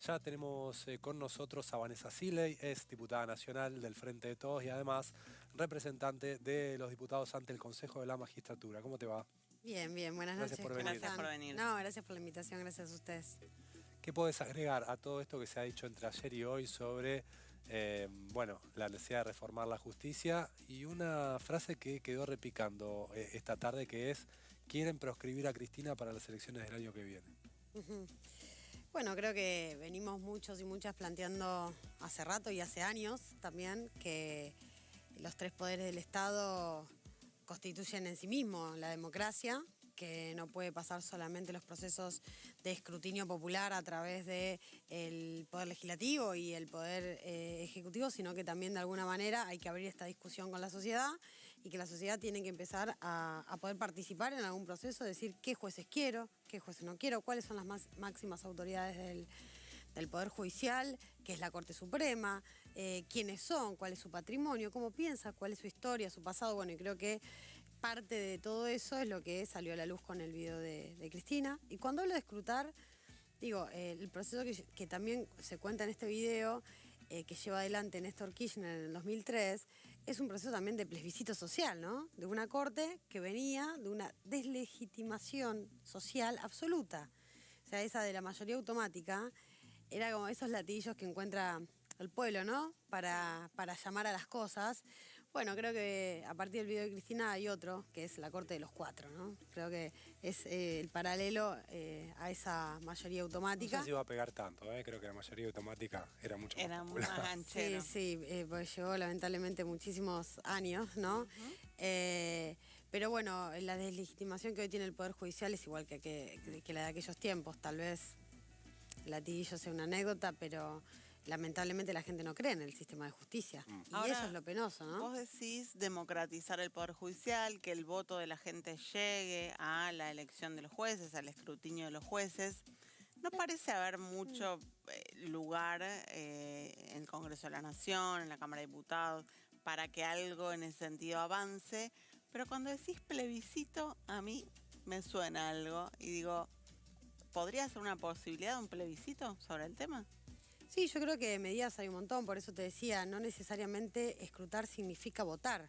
Ya tenemos con nosotros a Vanessa Siley, es diputada nacional del Frente de Todos y además representante de los diputados ante el Consejo de la Magistratura. ¿Cómo te va? Bien, bien, buenas Gracias noches. por ¿Cómo venir. Gracias por están? venir. No, gracias por la invitación, gracias a ustedes. ¿Qué podés agregar a todo esto que se ha dicho entre ayer y hoy sobre la necesidad de reformar la justicia? Y una frase que quedó repicando esta tarde que es: quieren proscribir a Cristina para las elecciones del año que viene. Ujú. Bueno, creo que venimos muchos y muchas planteando hace rato y hace años también que los tres poderes del Estado constituyen en sí mismos la democracia, que no puede pasar solamente los procesos de escrutinio popular a través del Poder Legislativo y el Poder Ejecutivo, sino que también de alguna manera hay que abrir esta discusión con la sociedad y que la sociedad tiene que empezar a poder participar en algún proceso, decir qué jueces quiero, qué jueces no quiero, cuáles son las máximas autoridades del Poder Judicial, que es la Corte Suprema, quiénes son, cuál es su patrimonio, cómo piensa, cuál es su historia, su pasado. Bueno, y creo que parte de todo eso es lo que salió a la luz con el video de Cristina. Y cuando hablo de escrutar, digo, el proceso que también se cuenta en este video, que lleva adelante Néstor Kirchner en el 2003, es un proceso también de plebiscito social, ¿no? De una corte que venía de una deslegitimación social absoluta. O sea, esa de la mayoría automática era como esos latillos que encuentra el pueblo, ¿no? Para llamar a las cosas. Bueno, creo que a partir del video de Cristina hay otro, que es la Corte de los Cuatro, ¿no? Creo que es el paralelo a esa mayoría automática. No sé si va a pegar tanto, creo que la mayoría automática era mucho más Era popular. más ganchero. Sí, porque llevó lamentablemente muchísimos años, ¿no? Pero bueno, la deslegitimación que hoy tiene el Poder Judicial es igual que la de aquellos tiempos. Tal vez el latiguillo sea una anécdota, pero lamentablemente la gente no cree en el sistema de justicia. Y Ahora, eso es lo penoso, ¿no? Vos decís democratizar el Poder Judicial, que el voto de la gente llegue a la elección de los jueces, al escrutinio de los jueces. No parece haber mucho lugar en el Congreso de la Nación, en la Cámara de Diputados, para que algo en ese sentido avance. Pero cuando decís plebiscito, a mí me suena algo y digo, ¿podría ser una posibilidad de un plebiscito sobre el tema? Sí, yo creo que medidas hay un montón, por eso te decía, no necesariamente escrutar significa votar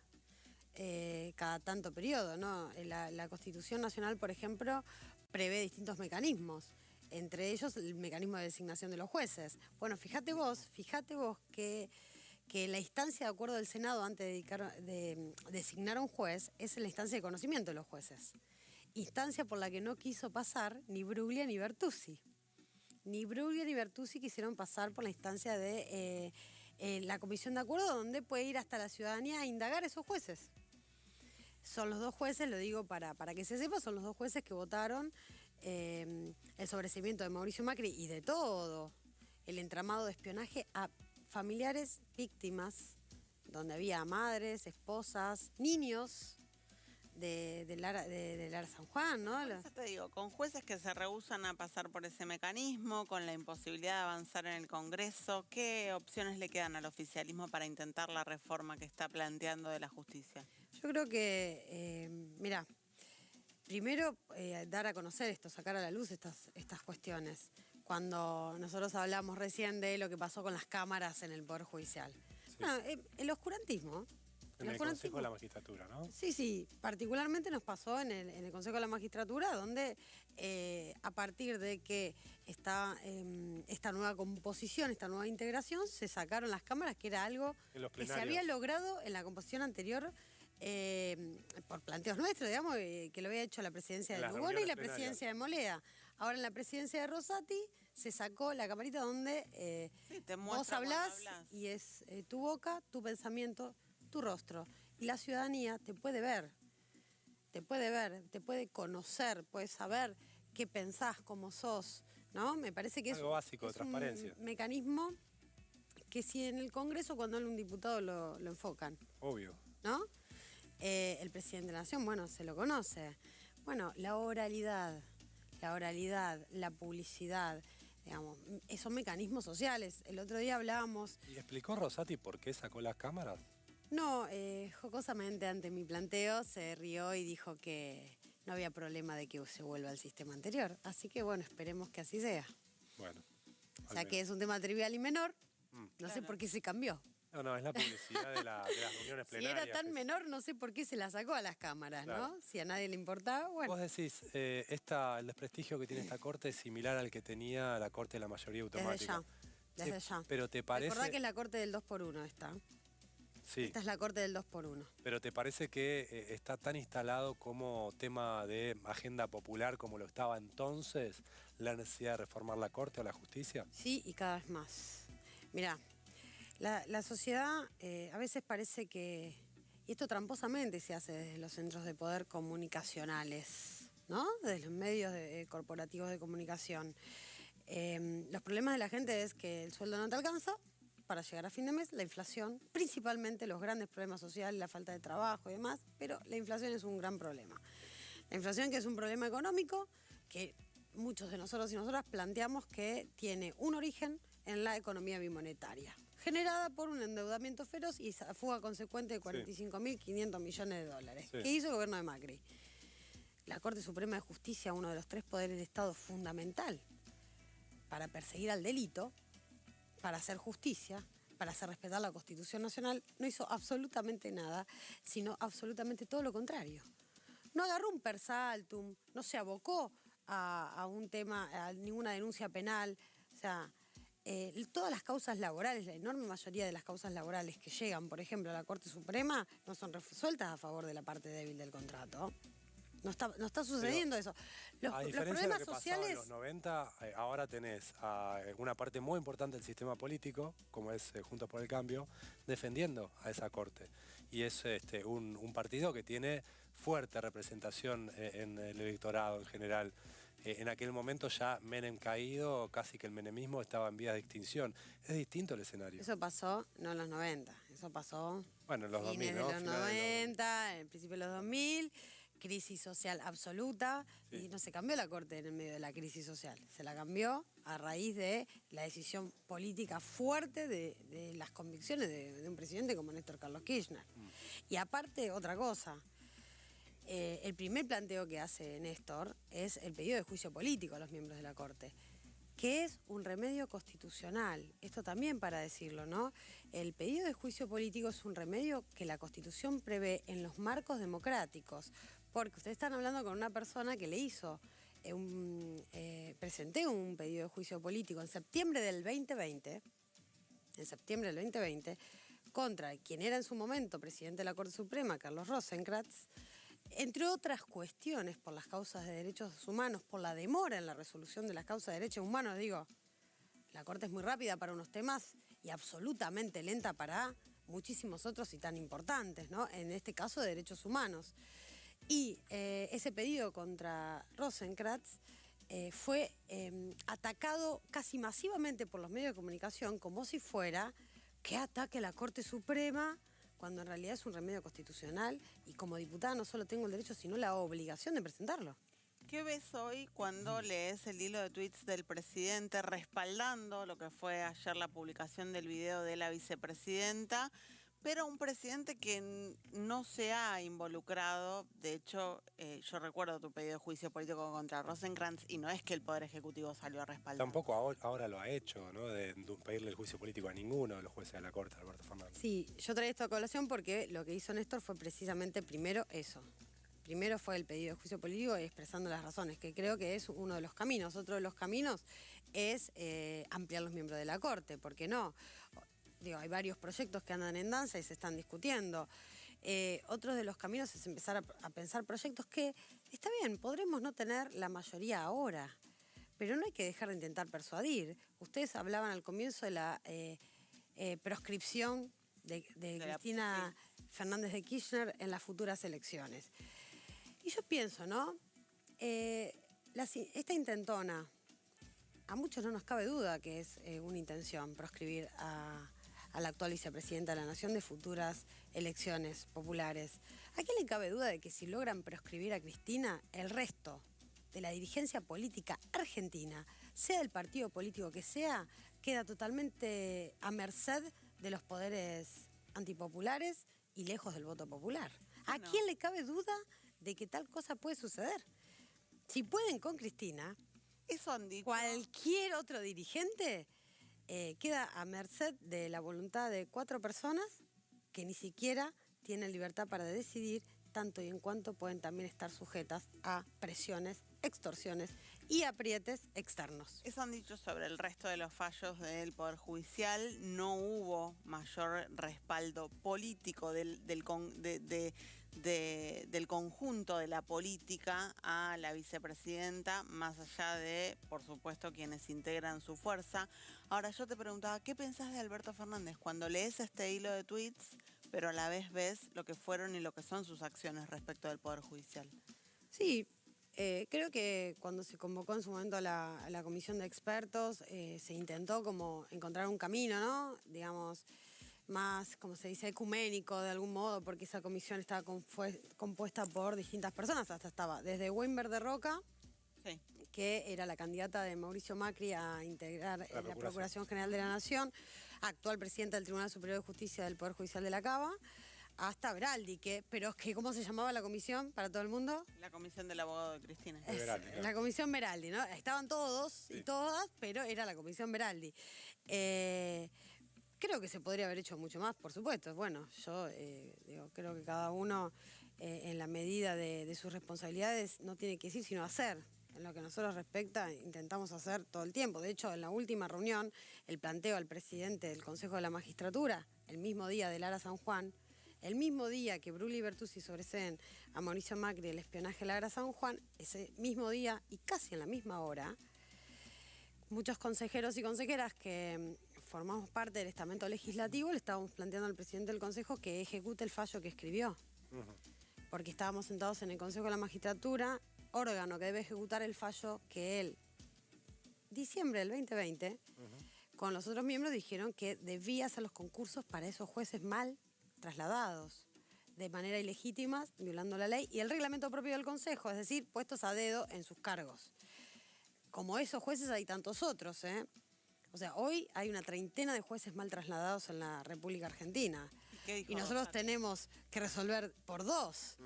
cada tanto periodo, ¿no? La Constitución Nacional, por ejemplo, prevé distintos mecanismos, entre ellos el mecanismo de designación de los jueces. Bueno, fíjate vos que la instancia de acuerdo del Senado antes de designar a un juez es la instancia de conocimiento de los jueces. Instancia por la que no quiso pasar ni Bruglia ni Bertuzzi. Ni Bruglia ni Bertuzzi quisieron pasar por la instancia de la comisión de acuerdo, donde puede ir hasta la ciudadanía a indagar a esos jueces. Son los dos jueces, lo digo para que se sepa, son los dos jueces que votaron el sobreseimiento de Mauricio Macri y de todo el entramado de espionaje a familiares víctimas, donde había madres, esposas, niños de Lara San Juan, ¿no? Por eso te digo, con jueces que se rehúsan a pasar por ese mecanismo, con la imposibilidad de avanzar en el Congreso, ¿qué opciones le quedan al oficialismo para intentar la reforma que está planteando de la justicia? Yo creo que, mira, primero dar a conocer esto, sacar a la luz estas cuestiones. Cuando nosotros hablamos recién de lo que pasó con las cámaras en el Poder Judicial. Sí. Bueno, el oscurantismo. En el Consejo de la Magistratura, ¿no? Sí, particularmente nos pasó en el Consejo de la Magistratura, donde a partir de que esta nueva composición, esta nueva integración, se sacaron las cámaras, que era algo que se había logrado en la composición anterior por planteos nuestros, digamos, que lo había hecho la presidencia de Lugones y la presidencia de Moleda. Ahora en la presidencia de Rosati se sacó la camarita donde vos hablás y es tu boca, tu pensamiento, tu rostro. Y la ciudadanía te puede ver, te puede conocer, puede saber qué pensás, cómo sos, ¿no? Me parece que algo básico de transparencia. Un mecanismo que si en el Congreso cuando habla un diputado lo enfocan. Obvio. ¿No? El presidente de la Nación, bueno, se lo conoce. Bueno, la oralidad, la publicidad, digamos, son mecanismos sociales. El otro día hablábamos... ¿Y explicó Rosati por qué sacó las cámaras? No, jocosamente ante mi planteo se rió y dijo que no había problema de que se vuelva al sistema anterior. Así que bueno, esperemos que así sea. Bueno. O sea que es un tema trivial y menor, no sé Claro. por qué se cambió. No, es la publicidad de las reuniones Si plenarias. era tan menor, no sé por qué se la sacó a las cámaras, Claro. ¿no? Si a nadie le importaba, bueno. Vos decís, el desprestigio que tiene esta corte es similar al que tenía la corte de la mayoría automática. Desde ya. Pero te parece... Recordá que es la corte del 2x1 esta. Sí. Esta es la corte del 2x1. Pero ¿te parece que está tan instalado como tema de agenda popular como lo estaba entonces la necesidad de reformar la Corte o la justicia? Sí, y cada vez más. Mirá, la sociedad a veces parece que, y esto tramposamente se hace desde los centros de poder comunicacionales, ¿no? Desde los medios corporativos de comunicación. Los problemas de la gente es que el sueldo no te alcanza para llegar a fin de mes, la inflación, principalmente los grandes problemas sociales, la falta de trabajo y demás, pero la inflación es un gran problema. La inflación, que es un problema económico que muchos de nosotros y nosotras planteamos que tiene un origen en la economía bimonetaria, generada por un endeudamiento feroz y esa fuga consecuente de 45.500 millones de dólares, que hizo el gobierno de Macri. La Corte Suprema de Justicia, uno de los tres poderes de Estado fundamental para perseguir al delito, para hacer justicia, para hacer respetar la Constitución Nacional, no hizo absolutamente nada, sino absolutamente todo lo contrario. No agarró un per saltum, no se abocó a un tema, a ninguna denuncia penal. O sea, todas las causas laborales, la enorme mayoría de las causas laborales que llegan, por ejemplo, a la Corte Suprema, no son resueltas a favor de la parte débil del contrato. No está sucediendo eso. Los problemas de lo que sociales... pasaba en los 90, ahora tenés a una parte muy importante del sistema político, como es Juntos por el Cambio, defendiendo a esa corte. Y es un partido que tiene fuerte representación en el electorado en general. En aquel momento ya Menem caído, casi que el menemismo estaba en vías de extinción. Es distinto el escenario. Eso pasó no en los 90, eso pasó bueno, en los 2000, ¿no? En los 90, en el principio de los 2000, crisis social absoluta, y no se cambió la Corte en el medio de la crisis social. Se la cambió a raíz de la decisión política fuerte de las convicciones de un presidente como Néstor Carlos Kirchner. Y aparte, otra cosa, el primer planteo que hace Néstor es el pedido de juicio político a los miembros de la Corte, que es un remedio constitucional. Esto también para decirlo, ¿no? El pedido de juicio político es un remedio que la Constitución prevé en los marcos democráticos, porque ustedes están hablando con una persona que le hizo, presenté un pedido de juicio político en septiembre del 2020, contra quien era en su momento presidente de la Corte Suprema, Carlos Rosenkrantz, entre otras cuestiones por las causas de derechos humanos, por la demora en la resolución de las causas de derechos humanos. Digo, la Corte es muy rápida para unos temas y absolutamente lenta para muchísimos otros y tan importantes, ¿no? En este caso de derechos humanos. Y ese pedido contra Rosenkrantz fue atacado casi masivamente por los medios de comunicación como si fuera que ataque la Corte Suprema, cuando en realidad es un remedio constitucional y como diputada no solo tengo el derecho, sino la obligación de presentarlo. ¿Qué ves hoy cuando lees el hilo de tweets del presidente respaldando lo que fue ayer la publicación del video de la vicepresidenta, pero un presidente que no se ha involucrado? De hecho, yo recuerdo tu pedido de juicio político contra Rosenkrantz y no es que el Poder Ejecutivo salió a respaldar. Tampoco ahora lo ha hecho, ¿no? De pedirle el juicio político a ninguno de los jueces de la Corte, Alberto Fernández. Sí, yo traía esto a colación porque lo que hizo Néstor fue precisamente primero eso. Primero fue el pedido de juicio político y expresando las razones, que creo que es uno de los caminos. Otro de los caminos es ampliar los miembros de la Corte, ¿por qué no? Digo, hay varios proyectos que andan en danza y se están discutiendo. Otro de los caminos es empezar a pensar proyectos que, está bien, podremos no tener la mayoría ahora, pero no hay que dejar de intentar persuadir. Ustedes hablaban al comienzo de la proscripción de Cristina Fernández de Kirchner en las futuras elecciones. Y yo pienso, ¿no? Esta intentona, a muchos no nos cabe duda que es una intención proscribir a la actual vicepresidenta de la Nación de futuras elecciones populares. ¿A quién le cabe duda de que si logran proscribir a Cristina, el resto de la dirigencia política argentina, sea del partido político que sea, queda totalmente a merced de los poderes antipopulares y lejos del voto popular? ¿A quién le cabe duda de que tal cosa puede suceder? Si pueden con Cristina, eso han dicho. Cualquier otro dirigente queda a merced de la voluntad de 4 personas que ni siquiera tienen libertad para decidir, tanto y en cuanto pueden también estar sujetas a presiones, extorsiones y aprietes externos. Eso han dicho sobre el resto de los fallos del Poder Judicial. No hubo mayor respaldo político del conjunto de la política a la vicepresidenta, más allá de, por supuesto, quienes integran su fuerza. Ahora, yo te preguntaba, ¿qué pensás de Alberto Fernández cuando lees este hilo de tweets, pero a la vez ves lo que fueron y lo que son sus acciones respecto del Poder Judicial? Sí, creo que cuando se convocó en su momento a la comisión de expertos, se intentó como encontrar un camino, ¿no? Digamos, más, como se dice, ecuménico de algún modo, porque esa comisión estaba compuesta por distintas personas, hasta estaba desde Weinberg de Roca, Sí. que era la candidata de Mauricio Macri a integrar la Procuración General de la Nación, actual presidenta del Tribunal Superior de Justicia del Poder Judicial de la Cava, hasta Beraldi, pero es que, ¿cómo se llamaba la comisión para todo el mundo? La comisión del abogado de Cristina. Beraldi, claro. La comisión Beraldi, ¿no? Estaban todos y todas, pero era la comisión Beraldi. Creo que se podría haber hecho mucho más, por supuesto. Bueno, yo creo que cada uno, en la medida de sus responsabilidades, no tiene que decir sino hacer. En lo que a nosotros respecta, intentamos hacer todo el tiempo. De hecho, en la última reunión, el planteo al presidente del Consejo de la Magistratura, el mismo día del Ara San Juan, el mismo día que Brulli y Bertuzzi sobreseen a Mauricio Macri el espionaje de la Ara San Juan, ese mismo día y casi en la misma hora, muchos consejeros y consejeras que formamos parte del estamento legislativo le estábamos planteando al presidente del Consejo que ejecute el fallo que escribió. Porque estábamos sentados en el Consejo de la Magistratura, órgano que debe ejecutar el fallo que él, diciembre del 2020, con los otros miembros dijeron que debía hacer los concursos para esos jueces mal trasladados, de manera ilegítima, violando la ley y el reglamento propio del Consejo, es decir, puestos a dedo en sus cargos. Como esos jueces hay tantos otros, ¿eh? O sea, hoy hay una treintena de jueces mal trasladados en la República Argentina. Y nosotros tenemos que resolver por 2.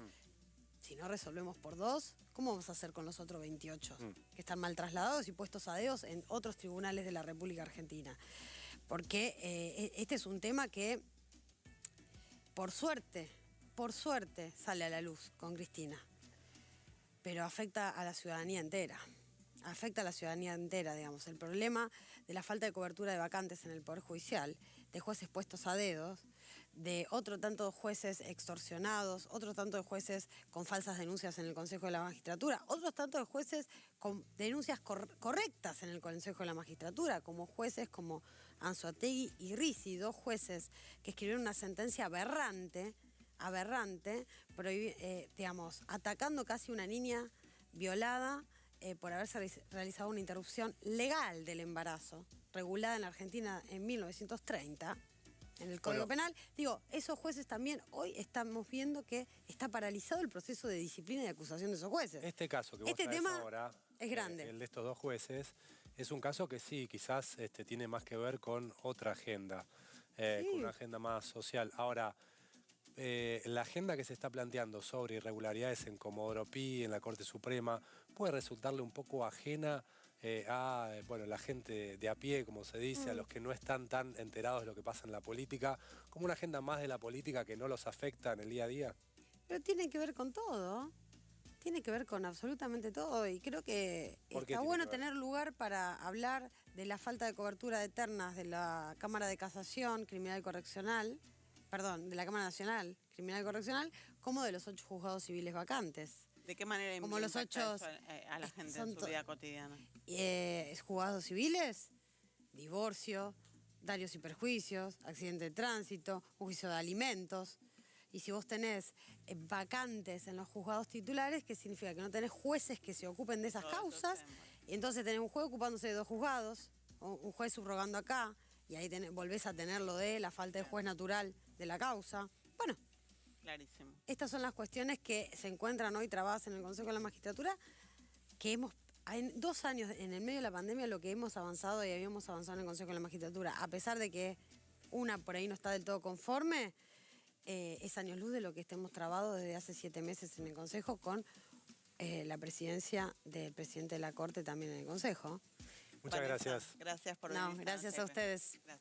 Si no resolvemos por 2, ¿cómo vamos a hacer con los otros 28 que están mal trasladados y puestos a dedos en otros tribunales de la República Argentina? Porque este es un tema que, por suerte, sale a la luz con Cristina, pero afecta a la ciudadanía entera. Afecta a la ciudadanía entera, digamos. El problema de la falta de cobertura de vacantes en el Poder Judicial, de jueces puestos a dedos, de otro tanto de jueces extorsionados, otro tanto de jueces con falsas denuncias en el Consejo de la Magistratura, otros tanto de jueces con denuncias correctas en el Consejo de la Magistratura, como jueces como Anzoátegui y Ricci, 2 jueces que escribieron una sentencia aberrante, digamos, atacando casi una niña violada por haberse realizado una interrupción legal del embarazo, regulada en la Argentina en 1930, en el Código Penal. Digo, esos jueces también, hoy estamos viendo que está paralizado el proceso de disciplina y acusación de esos jueces. Este caso que vos traes tema ahora, es grande. el de estos 2 jueces, es un caso que sí, quizás tiene más que ver con otra agenda, con una agenda más social. Ahora, la agenda que se está planteando sobre irregularidades en Comodoro Pi, en la Corte Suprema, puede resultarle un poco ajena a la gente de a pie, como se dice, a los que no están tan enterados de lo que pasa en la política, como una agenda más de la política que no los afecta en el día a día. Pero tiene que ver con todo, tiene que ver con absolutamente todo, y creo que está bueno tener lugar para hablar de la falta de cobertura de ternas de la Cámara de Casación Criminal Correccional, de la Cámara Nacional Criminal Correccional, como de los 8 juzgados civiles vacantes. ¿De qué manera como los 8 a la gente en su vida cotidiana? Juzgados civiles, divorcio, daños y perjuicios, accidente de tránsito, un juicio de alimentos. Y si vos tenés vacantes en los juzgados titulares, ¿qué significa? Que no tenés jueces que se ocupen de esas causas, y entonces tenés un juez ocupándose de 2 juzgados, un juez subrogando acá, y ahí volvés a tener lo de la falta de juez natural de la causa. Bueno, clarísimo. Estas son las cuestiones que se encuentran hoy trabadas en el Consejo de la Magistratura, que en 2 años, en el medio de la pandemia, lo que hemos avanzado y habíamos avanzado en el Consejo de la Magistratura, a pesar de que una por ahí no está del todo conforme, es años luz de lo que hemos trabado desde hace 7 meses en el Consejo con la presidencia del presidente de la Corte también en el Consejo. Muchas Vanessa, gracias. Gracias por No, venir. gracias a ustedes. Gracias.